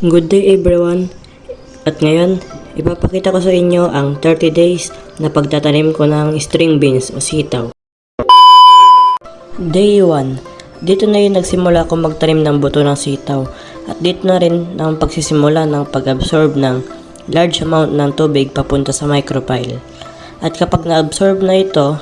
Good day everyone! At ngayon, ipapakita ko sa inyo ang 30 days na pagtatanim ko ng string beans o sitaw. Day 1. Dito na yung nagsimula ako magtanim ng buto ng sitaw at dito na rin ang pagsisimula ng pag-absorb ng large amount ng tubig papunta sa micropyle. At kapag na-absorb na ito,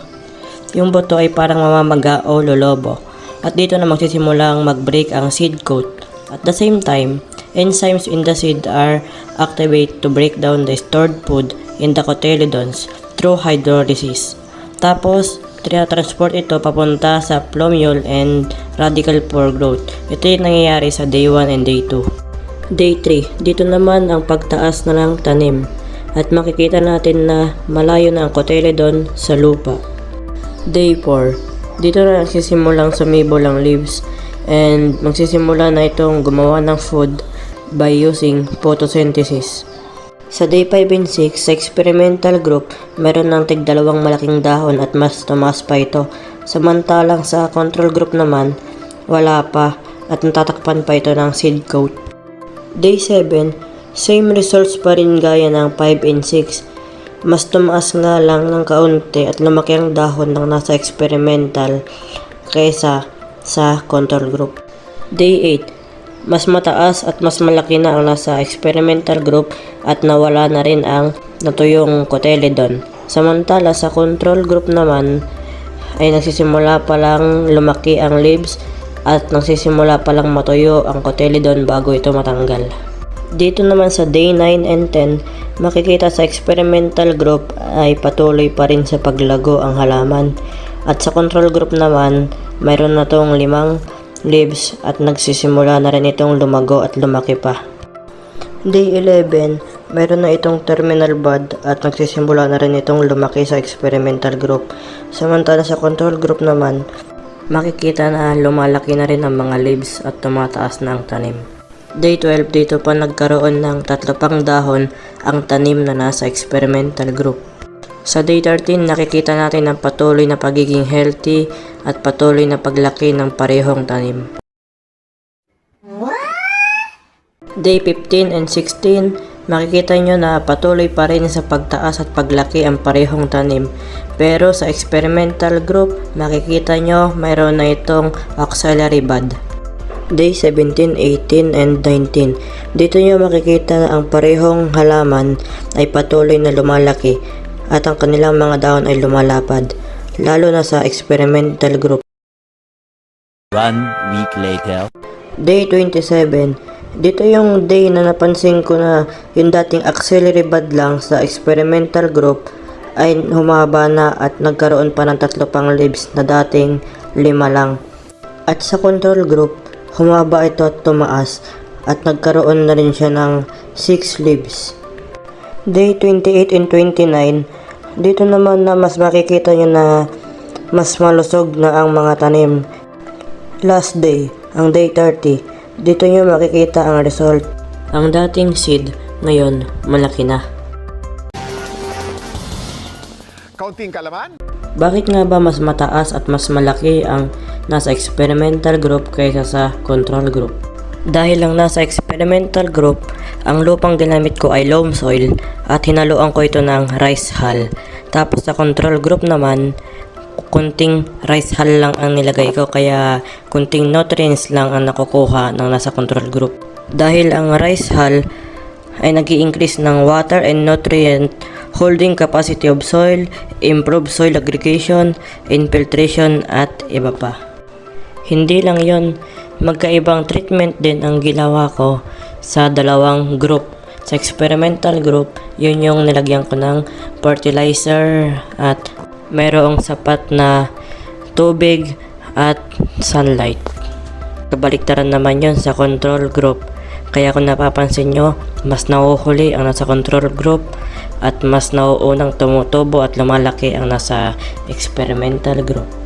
yung buto ay parang mamamaga o lolobo. At dito na magsisimula ang mag-break ang seed coat. At the same time, enzymes in the seed are activated to break down the stored food in the cotyledons through hydrolysis. Tapos, transport ito papunta sa plumule and radicle for growth. Ito yung nangyayari sa day 1 and day 2. Day 3, dito naman ang pagtaas na ng tanim. At makikita natin na malayo na ang cotyledon sa lupa. Day 4, dito na nagsisimulang sumibol ang leaves and magsisimula na itong gumawa ng food by using photosynthesis. Sa day 5 and 6, sa experimental group, meron ng tig-dalawang malaking dahon at mas tumaas pa ito. Samantalang sa control group naman, wala pa at natatakpan pa ito ng seed coat. Day 7, same results pa rin gaya ng 5 and 6. Mas tumaas nga lang ng kaunti at lumaki ang dahon ng nasa experimental kaysa sa control group. Day 8, mas mataas at mas malaki na ang nasa experimental group at nawala na rin ang natuyong cotyledon. Samantala sa control group naman ay nagsisimula pa lang lumaki ang leaves at nagsisimula pa lang matuyo ang cotyledon bago ito matanggal. Dito naman sa day 9 and 10, makikita sa experimental group ay patuloy pa rin sa paglago ang halaman. At sa control group naman, mayroon na tong 5 leaves at nagsisimula na rin itong lumago at lumaki pa. Day 11, mayroon na itong terminal bud at nagsisimula na rin itong lumaki sa experimental group. Samantala sa control group naman, makikita na lumalaki na rin ang mga leaves at tumataas na ang tanim. Day 12, dito pa nagkaroon ng 3 pang dahon ang tanim na nasa experimental group. Sa day 13, nakikita natin ang patuloy na pagiging healthy at patuloy na paglaki ng parehong tanim. Day 15 and 16, makikita nyo na patuloy pa rin sa pagtaas at paglaki ang parehong tanim. Pero sa experimental group, makikita nyo mayroon na itong auxiliary bud. Day 17, 18, and 19, dito nyo makikita na ang parehong halaman ay patuloy na lumalaki at ang kanilang mga dahon ay lumalapad, lalo na sa experimental group. 1 week later. Day 27, dito yung day na napansin ko na yung dating auxiliary bud lang sa experimental group ay humaba na at nagkaroon pa ng 3 pang leaves na dating 5 lang. At sa control group, humaba ito at tumaas at nagkaroon na rin siya ng 6 leaves. Day 28 and 29, dito naman na mas makikita nyo na mas malusog na ang mga tanim. Last day, ang day 30, dito nyo makikita ang result. Ang dating seed, ngayon malaki na. Kaunting kalaman? Bakit nga ba mas mataas at mas malaki ang nasa experimental group kaysa sa control group? Dahil lang nasa experimental group, ang lupang ginamit ko ay loam soil at hinaluan ko ito ng rice hull. Tapos sa control group naman, kunting rice hull lang ang nilagay ko kaya kunting nutrients lang ang nakukuha ng nasa control group. Dahil ang rice hull ay nag-i-increase ng water and nutrient holding capacity of soil, improve soil aggregation, infiltration at iba pa. Hindi lang yon, magkaibang treatment din ang ginawa ko sa dalawang group. Sa experimental group, yun yung nilagyan ko ng fertilizer at mayroong sapat na tubig at sunlight. Kabaliktaran naman yun sa control group. Kaya kung napapansin nyo, mas nauhuli ang nasa control group at mas nauunang tumutubo at lumalaki ang nasa experimental group.